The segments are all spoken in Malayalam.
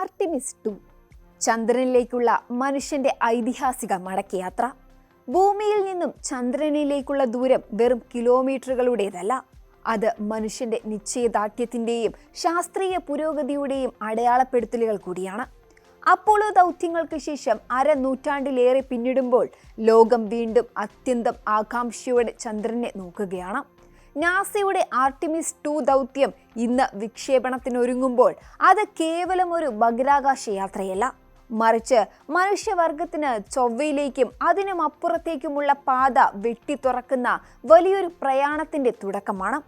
ആർട്ടിമിസ് 2 ചന്ദ്രനിലേക്കുള്ള മനുഷ്യന്റെ ഐതിഹാസിക മടക്കയാത്ര. ഭൂമിയിൽ നിന്നും ചന്ദ്രനിലേക്കുള്ള ദൂരം വെറും കിലോമീറ്ററുകളുടേതല്ല, അത് മനുഷ്യന്റെ നിശ്ചയദാർഢ്യത്തിന്റെയും ശാസ്ത്രീയ പുരോഗതിയുടെയും അടയാളപ്പെടുത്തലുകൾ കൂടിയാണ്. അപ്പോളോ ദൗത്യങ്ങൾക്ക് ശേഷം അരനൂറ്റാണ്ടിലേറെ പിന്നിടുമ്പോൾ ലോകം വീണ്ടും അത്യന്തം ആകാംക്ഷയോടെ ചന്ദ്രനെ നോക്കുകയാണ്. നാസയുടെ ആർട്ടിമിസ് 2 ദൗത്യം ഇന്ന് വിക്ഷേപണത്തിനൊരുങ്ങുമ്പോൾ അത് കേവലം ഒരു ബഹിരാകാശ യാത്രയല്ല, മറിച്ച് മനുഷ്യവർഗത്തിന് ചൊവ്വയിലേക്കും അതിനും അപ്പുറത്തേക്കുമുള്ള പാത വെട്ടിത്തുറക്കുന്ന വലിയൊരു പ്രയാണത്തിന്റെ തുടക്കമാണ്.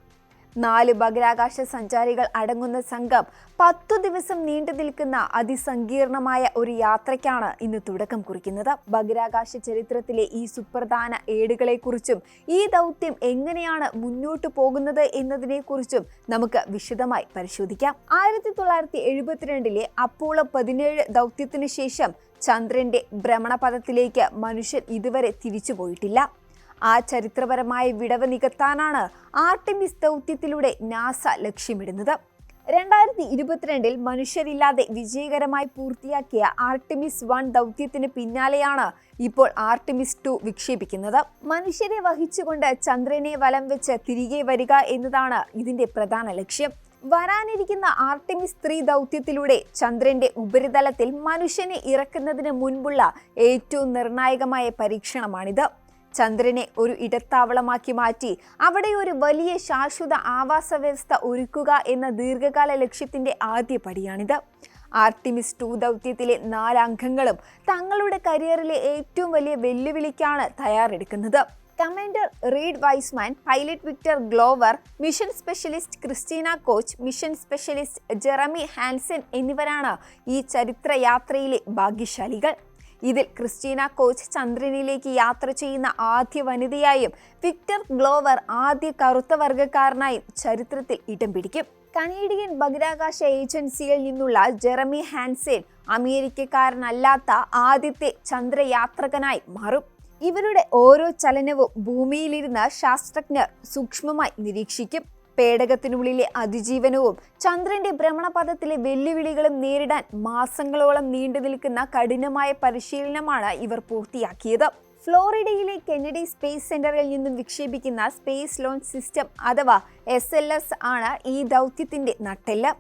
4 ബഹിരാകാശ സഞ്ചാരികൾ അടങ്ങുന്ന സംഘം 10 ദിവസം നീണ്ടു നിൽക്കുന്ന അതിസങ്കീർണമായ ഒരു യാത്രയ്ക്കാണ് ഇന്ന് തുടക്കം കുറിക്കുന്നത്. ബഹിരാകാശ ചരിത്രത്തിലെ ഈ സുപ്രധാന ഏടുകളെക്കുറിച്ചും ഈ ദൗത്യം എങ്ങനെയാണ് മുന്നോട്ടു പോകുന്നത് എന്നതിനെക്കുറിച്ചും നമുക്ക് വിശദമായി പരിശോധിക്കാം. 1972 അപ്പോളോ 17 ദൗത്യത്തിന് ശേഷം ചന്ദ്രന്റെ ഭ്രമണപഥത്തിലേക്ക് മനുഷ്യൻ ഇതുവരെ തിരിച്ചുപോയിട്ടില്ല. ആ ചരിത്രപരമായ വിടവ് നികത്താനാണ് ആർട്ടിമിസ് ദൗത്യത്തിലൂടെ നാസ ലക്ഷ്യമിടുന്നത്. 2022 മനുഷ്യരില്ലാതെ വിജയകരമായി പൂർത്തിയാക്കിയ ആർട്ടിമിസ് 1 ദൗത്യത്തിന് പിന്നാലെയാണ് ഇപ്പോൾ ആർട്ടിമിസ് 2 വിക്ഷേപിക്കുന്നത്. മനുഷ്യരെ വഹിച്ചുകൊണ്ട് ചന്ദ്രനെ വലം വെച്ച് തിരികെ വരിക എന്നതാണ് ഇതിന്റെ പ്രധാന ലക്ഷ്യം. വരാനിരിക്കുന്ന ആർട്ടിമിസ് 3 ദൗത്യത്തിലൂടെ ചന്ദ്രന്റെ ഉപരിതലത്തിൽ മനുഷ്യനെ ഇറക്കുന്നതിന് മുൻപുള്ള ഏറ്റവും നിർണായകമായ പരീക്ഷണമാണിത്. ചന്ദ്രനെ ഒരു ഇടത്താവളമാക്കി മാറ്റി അവിടെ ഒരു വലിയ ശാശ്വത ആവാസ വ്യവസ്ഥ ഒരുക്കുക എന്ന ദീർഘകാല ലക്ഷ്യത്തിന്റെ ആദ്യ പടിയാണിത്. ആർട്ടിമിസ് 2 ദൗത്യത്തിലെ 4 അംഗങ്ങളും തങ്ങളുടെ കരിയറിലെ ഏറ്റവും വലിയ വെല്ലുവിളിക്കാണ് തയ്യാറെടുക്കുന്നത്. Commander Reid Wiseman, pilot Victor Glover, mission specialist Christina Koch, mission specialist Jeremy Hansen എന്നിവരാണ് ഈ ചരിത്ര യാത്രയിലെ ഭാഗ്യശാലികൾ. ഇതിൽ ക്രിസ്റ്റീന കോച്ച് ചന്ദ്രനിലേക്ക് യാത്ര ചെയ്യുന്ന ആദ്യ വനിതയായും വിക്ടർ ഗ്ലോവർ ആദ്യ കറുത്ത വർഗ്ഗക്കാരനായും ചരിത്രത്തിൽ ഇടം പിടിക്കും. കനേഡിയൻ ബഹിരാകാശ ഏജൻസിയിൽ നിന്നുള്ള ജെറമി ഹാൻസൻ അമേരിക്കക്കാരനല്ലാത്ത ആദ്യത്തെ ചന്ദ്രയാത്രികനായി മാറും. ഇവരുടെ ഓരോ ചലനവും ഭൂമിയിലിരുന്ന ശാസ്ത്രജ്ഞർ സൂക്ഷ്മമായി നിരീക്ഷിക്കും. പേടകത്തിനുള്ളിലെ അതിജീവനവും ചന്ദ്രന്റെ ഭ്രമണപഥത്തിലെ വെല്ലുവിളികളും നേരിടാൻ മാസങ്ങളോളം നീണ്ടു നിൽക്കുന്ന കഠിനമായ പരിശീലനമാണ് ഇവർ പൂർത്തിയാക്കിയത്. ഫ്ലോറിഡയിലെ കെന്നഡി സ്പേസ് സെന്ററിൽ നിന്നും വിക്ഷേപിക്കുന്ന സ്പേസ് ലോഞ്ച് സിസ്റ്റം അഥവാ SLS ആണ് ഈ ദൗത്യത്തിന്റെ നട്ടെല്ല്.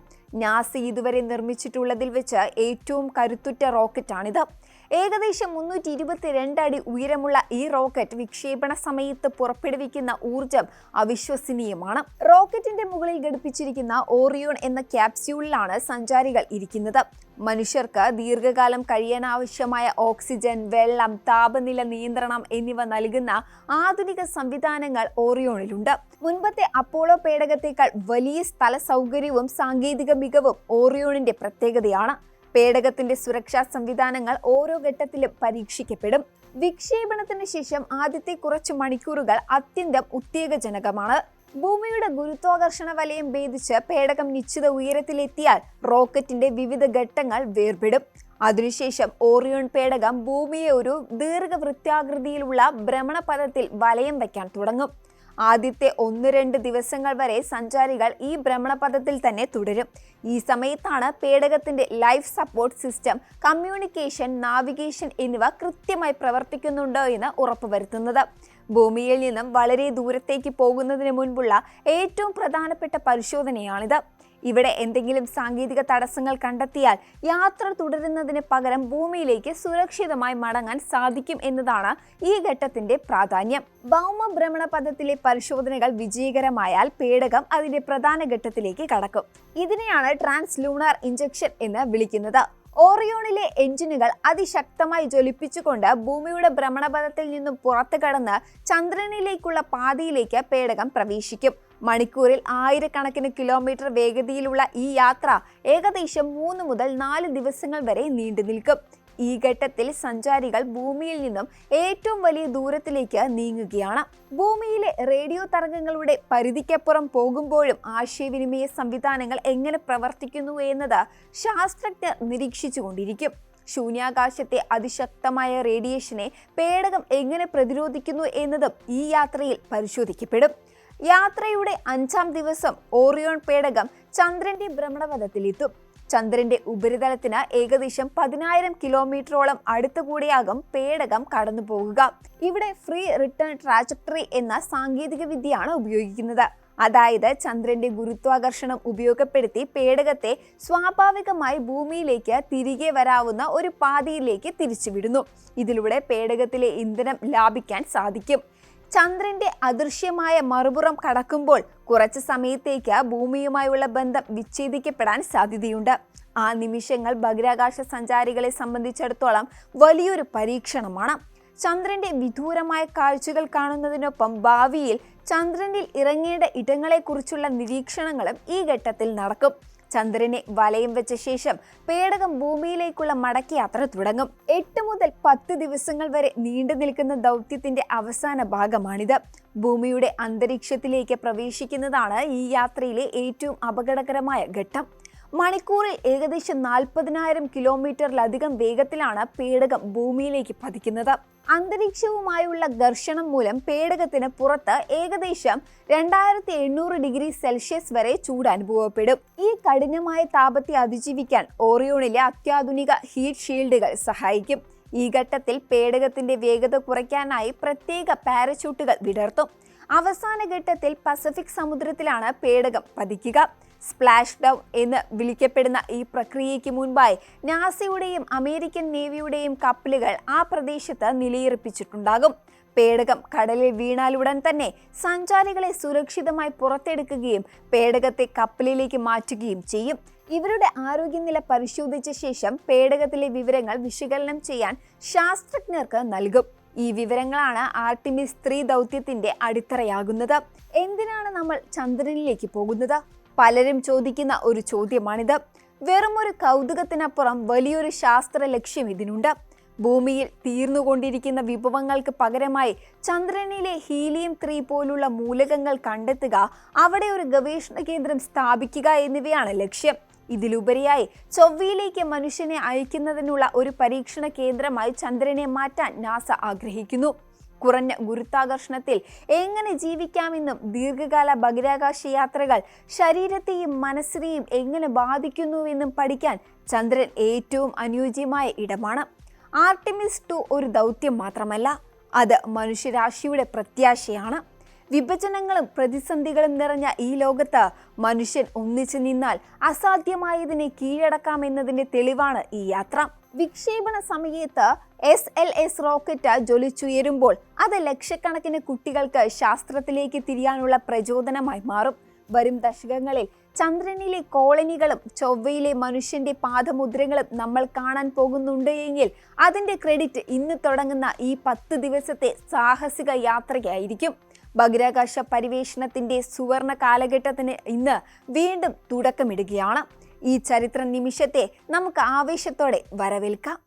നാസ ഇതുവരെ നിർമ്മിച്ചിട്ടുള്ളതിൽ വെച്ച് ഏറ്റവും കരുത്തുറ്റ റോക്കറ്റാണിത്. ഏകദേശം 322 അടി ഉയരമുള്ള ഈ റോക്കറ്റ് വിക്ഷേപണ സമയത്ത് പുറപ്പെടുവിക്കുന്ന ഊർജം അവിശ്വസനീയമാണ്. റോക്കറ്റിന്റെ മുകളിൽ ഘടിപ്പിച്ചിരിക്കുന്ന ഓറിയോൺ എന്ന ക്യാപ്സ്യൂളിലാണ് സഞ്ചാരികൾ ഇരിക്കുന്നത്. മനുഷ്യർക്ക് ദീർഘകാലം കഴിയാനാവശ്യമായ ഓക്സിജൻ, വെള്ളം, താപനില നിയന്ത്രണം എന്നിവ നൽകുന്ന ആധുനിക സംവിധാനങ്ങൾ ഓറിയോണിലുണ്ട്. മുൻപത്തെ അപ്പോളോ പേടകത്തേക്കാൾ വലിയ സ്ഥല സൗകര്യവും സാങ്കേതിക മികവും ഓറിയോണിന്റെ പ്രത്യേകതയാണ്. പേടകത്തിന്റെ സുരക്ഷാ സംവിധാനങ്ങൾ ഓരോ ഘട്ടത്തിലും പരീക്ഷിക്കപ്പെടും. വിക്ഷേപണത്തിന് ശേഷം ആദ്യത്തെ കുറച്ച് മണിക്കൂറുകൾ അത്യന്തം ഉത്തേജകജനകമാണ്. ഭൂമിയുടെ ഗുരുത്വാകർഷണ വലയം ഭേദിച്ച് പേടകം നിശ്ചിത ഉയരത്തിലെത്തിയാൽ റോക്കറ്റിന്റെ വിവിധ ഘട്ടങ്ങൾ വേർപെടും. അതിനുശേഷം ഓറിയോൺ പേടകം ഭൂമിയെ ഒരു ദീർഘവൃത്താകൃതിയിലുള്ള ഭ്രമണപഥത്തിൽ വലയം വയ്ക്കാൻ തുടങ്ങും. ആദ്യത്തെ 1-2 ദിവസങ്ങൾ വരെ സഞ്ചാരികൾ ഈ ഭ്രമണപഥത്തിൽ തന്നെ തുടരും. ഈ സമയത്താണ് പേടകത്തിന്റെ life support system, communication, navigation എന്നിവ കൃത്യമായി പ്രവർത്തിക്കുന്നുണ്ടോ എന്ന് ഉറപ്പുവരുത്തുന്നത്. ഭൂമിയിൽ നിന്നും വളരെ ദൂരത്തേക്ക് പോകുന്നതിന് മുൻപുള്ള ഏറ്റവും പ്രധാനപ്പെട്ട പരിശോധനയാണിത്. ഇവിടെ എന്തെങ്കിലും സാങ്കേതിക തടസ്സങ്ങൾ കണ്ടെത്തിയാൽ യാത്ര തുടരുന്നതിന് പകരം ഭൂമിയിലേക്ക് സുരക്ഷിതമായി മടങ്ങാൻ സാധിക്കും എന്നതാണ് ഈ ഘട്ടത്തിന്റെ പ്രാധാന്യം. ഭൗമ ഭ്രമണപഥത്തിലെ പരിശോധനകൾ വിജയകരമായാൽ പേടകം അതിന്റെ പ്രധാന ഘട്ടത്തിലേക്ക് കടക്കും. ഇതിനെയാണ് ട്രാൻസ്ലൂണർ ഇഞ്ചക്ഷൻ എന്ന് വിളിക്കുന്നത്. ഓറിയോണിലെ എഞ്ചിനുകൾ അതിശക്തമായി ജ്വലിപ്പിച്ചുകൊണ്ട് ഭൂമിയുടെ ഭ്രമണപഥത്തിൽ നിന്നും പുറത്തു കടന്ന് ചന്ദ്രനിലേക്കുള്ള പാതയിലേക്ക് പേടകം പ്രവേശിക്കും. മണിക്കൂറിൽ 1000കണക്കിന് കിലോമീറ്റർ വേഗതയിലുള്ള ഈ യാത്ര ഏകദേശം 3 മുതൽ 4 ദിവസങ്ങൾ വരെ നീണ്ടു നിൽക്കും. ഈ ഘട്ടത്തിൽ സഞ്ചാരികൾ ഭൂമിയിൽ നിന്നും ഏറ്റവും വലിയ ദൂരത്തിലേക്ക് നീങ്ങുകയാണ്. ഭൂമിയിലെ റേഡിയോ തരംഗങ്ങളുടെ പരിധിക്കപ്പുറം പോകുമ്പോഴും ആശയവിനിമയ സംവിധാനങ്ങൾ എങ്ങനെ പ്രവർത്തിക്കുന്നു എന്നത് ശാസ്ത്രജ്ഞർ നിരീക്ഷിച്ചുകൊണ്ടിരിക്കും. ശൂന്യാകാശത്തെ അതിശക്തമായ റേഡിയേഷനെ പേടകം എങ്ങനെ പ്രതിരോധിക്കുന്നു എന്നതും ഈ യാത്രയിൽ പരിശോധിക്കപ്പെടും. യാത്രയുടെ 5ാം ദിവസം ഓറിയോൺ പേടകം ചന്ദ്രന്റെ ഭ്രമണപഥത്തിലെത്തും. ചന്ദ്രന്റെ ഉപരിതലത്തിന് ഏകദേശം 10,000 കിലോമീറ്ററോളം അടുത്തുകൂടിയാകും പേടകം കടന്നു പോകുക. ഇവിടെ ഫ്രീ റിട്ടേൺ ട്രാജക്ടറി എന്ന സാങ്കേതിക വിദ്യയാണ് ഉപയോഗിക്കുന്നത്. അതായത് ചന്ദ്രന്റെ ഗുരുത്വാകർഷണം ഉപയോഗപ്പെടുത്തി പേടകത്തെ സ്വാഭാവികമായി ഭൂമിയിലേക്ക് തിരികെ വരാവുന്ന ഒരു പാതയിലേക്ക് തിരിച്ചുവിടുന്നു. ഇതിലൂടെ പേടകത്തിലെ ഇന്ധനം ലാഭിക്കാൻ സാധിക്കും. ചന്ദ്രന്റെ അദൃശ്യമായ മറുപുറം കടക്കുമ്പോൾ കുറച്ച് സമയത്തേക്ക് ഭൂമിയുമായുള്ള ബന്ധം വിച്ഛേദിക്കപ്പെടാൻ സാധ്യതയുണ്ട്. ആ നിമിഷങ്ങൾ ബഹിരാകാശ സഞ്ചാരികളെ സംബന്ധിച്ചിടത്തോളം വലിയൊരു പരീക്ഷണമാണ്. ചന്ദ്രന്റെ വിദൂരമായ കാഴ്ചകൾ കാണുന്നതിനൊപ്പം ഭാവിയിൽ ചന്ദ്രനിൽ ഇറങ്ങേണ്ട ഇടങ്ങളെക്കുറിച്ചുള്ള നിരീക്ഷണങ്ങളും ഈ ഘട്ടത്തിൽ നടക്കും. ചന്ദ്രനെ വലയം വെച്ച ശേഷം പേടകം ഭൂമിയിലേക്കുള്ള മടക്കയാത്ര തുടങ്ങും. 8 മുതൽ 10 ദിവസങ്ങൾ വരെ നീണ്ടു നിൽക്കുന്ന ദൗത്യത്തിന്റെ അവസാന ഭാഗമാണിത്. ഭൂമിയുടെ അന്തരീക്ഷത്തിലേക്ക് പ്രവേശിക്കുന്നതാണ് ഈ യാത്രയിലെ ഏറ്റവും അപകടകരമായ ഘട്ടം. മണിക്കൂറിൽ ഏകദേശം 40,000 കിലോമീറ്ററിലധികം വേഗത്തിലാണ് പേടകം ഭൂമിയിലേക്ക് പതിക്കുന്നത്. അന്തരീക്ഷവുമായുള്ള ഘർഷണം മൂലം പേടകത്തിന് പുറത്ത് ഏകദേശം 2800 ഡിഗ്രി സെൽഷ്യസ് വരെ ചൂട് അനുഭവപ്പെടും. ഈ കഠിനമായ താപത്തെ അതിജീവിക്കാൻ ഓറിയോണിലെ അത്യാധുനിക ഹീറ്റ് ഷീൽഡുകൾ സഹായിക്കും. ഈ ഘട്ടത്തിൽ പേടകത്തിന്റെ വേഗത കുറയ്ക്കാനായി പ്രത്യേക പാരച്യൂട്ടുകൾ വിടർത്തും. അവസാന ഘട്ടത്തിൽ പസഫിക് സമുദ്രത്തിലാണ് പേടകം പതിക്കുക. സ്പ്ലാഷ് ഡൗൺ എന്ന് വിളിക്കപ്പെടുന്ന ഈ പ്രക്രിയയ്ക്ക് മുൻപായി നാസയുടെയും അമേരിക്കൻ നേവിയുടെയും കപ്പലുകൾ ആ പ്രദേശത്ത് നിലയുറപ്പിച്ചിട്ടുണ്ടാകും. പേടകം കടലിൽ വീണാലുടൻ തന്നെ സഞ്ചാരികളെ സുരക്ഷിതമായി പുറത്തെടുക്കുകയും പേടകത്തെ കപ്പലിലേക്ക് മാറ്റുകയും ചെയ്യും. ഇവരുടെ ആരോഗ്യനില പരിശോധിച്ച ശേഷം പേടകത്തിലെ വിവരങ്ങൾ വിശകലനം ചെയ്യാൻ ശാസ്ത്രജ്ഞർക്ക് നൽകും. ഈ വിവരങ്ങളാണ് ആർട്ടിമിസ് 3 ദൗത്യത്തിന്റെ അടിത്തറയാകുന്നത്. എന്തിനാണ് നമ്മൾ ചന്ദ്രനിലേക്ക് പോകുന്നത്? പലരും ചോദിക്കുന്ന ഒരു ചോദ്യമാണിത്. വെറുമൊരു കൗതുകത്തിനപ്പുറം വലിയൊരു ശാസ്ത്ര ലക്ഷ്യം ഇതിനുണ്ട്. ഭൂമിയിൽ തീർന്നുകൊണ്ടിരിക്കുന്ന വിഭവങ്ങൾക്ക് പകരമായി ചന്ദ്രനിലെ ഹീലിയം 3 പോലുള്ള മൂലകങ്ങൾ കണ്ടെത്തുക, അവിടെ ഒരു ഗവേഷണ കേന്ദ്രം സ്ഥാപിക്കുക എന്നിവയാണ് ലക്ഷ്യം. ഇതിലുപരിയായി ചൊവ്വയിലേക്ക് മനുഷ്യനെ അയക്കുന്നതിനുള്ള ഒരു പരീക്ഷണ കേന്ദ്രമായി ചന്ദ്രനെ മാറ്റാൻ നാസ ആഗ്രഹിക്കുന്നു. കുറഞ്ഞ ഗുരുത്വാകർഷണത്തിൽ എങ്ങനെ ജീവിക്കാമെന്നും ദീർഘകാല ബഹിരാകാശ യാത്രകൾ ശരീരത്തെയും മനസ്സിനെയും എങ്ങനെ ബാധിക്കുന്നുവെന്നും പഠിക്കാൻ ചന്ദ്രൻ ഏറ്റവും അനുയോജ്യമായ ഇടമാണ്. ആർട്ടിമിസ് 2 ഒരു ദൗത്യം മാത്രമല്ല, അത് മനുഷ്യരാശിയുടെ പ്രത്യാശയാണ്. വിഭജനങ്ങളും പ്രതിസന്ധികളും നിറഞ്ഞ ഈ ലോകത്ത് മനുഷ്യൻ ഒന്നിച്ചു നിന്നാൽ അസാധ്യമായതിനെ കീഴടക്കാമെന്നതിന്റെ തെളിവാണ് ഈ യാത്ര. വിക്ഷേപണ സമയത്ത് SLS റോക്കറ്റ് ജ്വലിച്ചുയരുമ്പോൾ അത് ലക്ഷക്കണക്കിന് കുട്ടികൾക്ക് ശാസ്ത്രത്തിലേക്ക് തിരിയാനുള്ള പ്രചോദനമായി മാറും. വരും ദശകങ്ങളിൽ ചന്ദ്രനിലെ കോളനികളും ചൊവ്വയിലെ മനുഷ്യന്റെ പാദമുദ്രകളും നമ്മൾ കാണാൻ പോകുന്നുണ്ട് എങ്കിൽ അതിന്റെ ക്രെഡിറ്റ് ഇന്ന് തുടങ്ങുന്ന ഈ 10 ദിവസത്തെ സാഹസിക യാത്രയ്ക്കായിരിക്കും. ബഹിരാകാശ പരിവേഷണത്തിന്റെ സുവർണ കാലഘട്ടത്തിന് ഇന്ന് വീണ്ടും തുടക്കമിടുകയാണ്. ഈ ചരിത്ര നിമിഷത്തെ നമുക്ക് ആവേശത്തോടെ വരവേൽക്കാം.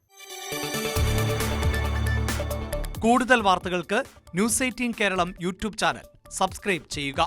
കൂടുതൽ വാർത്തകൾക്ക് News 18 Keralam YouTube channel subscribe ചെയ്യുക.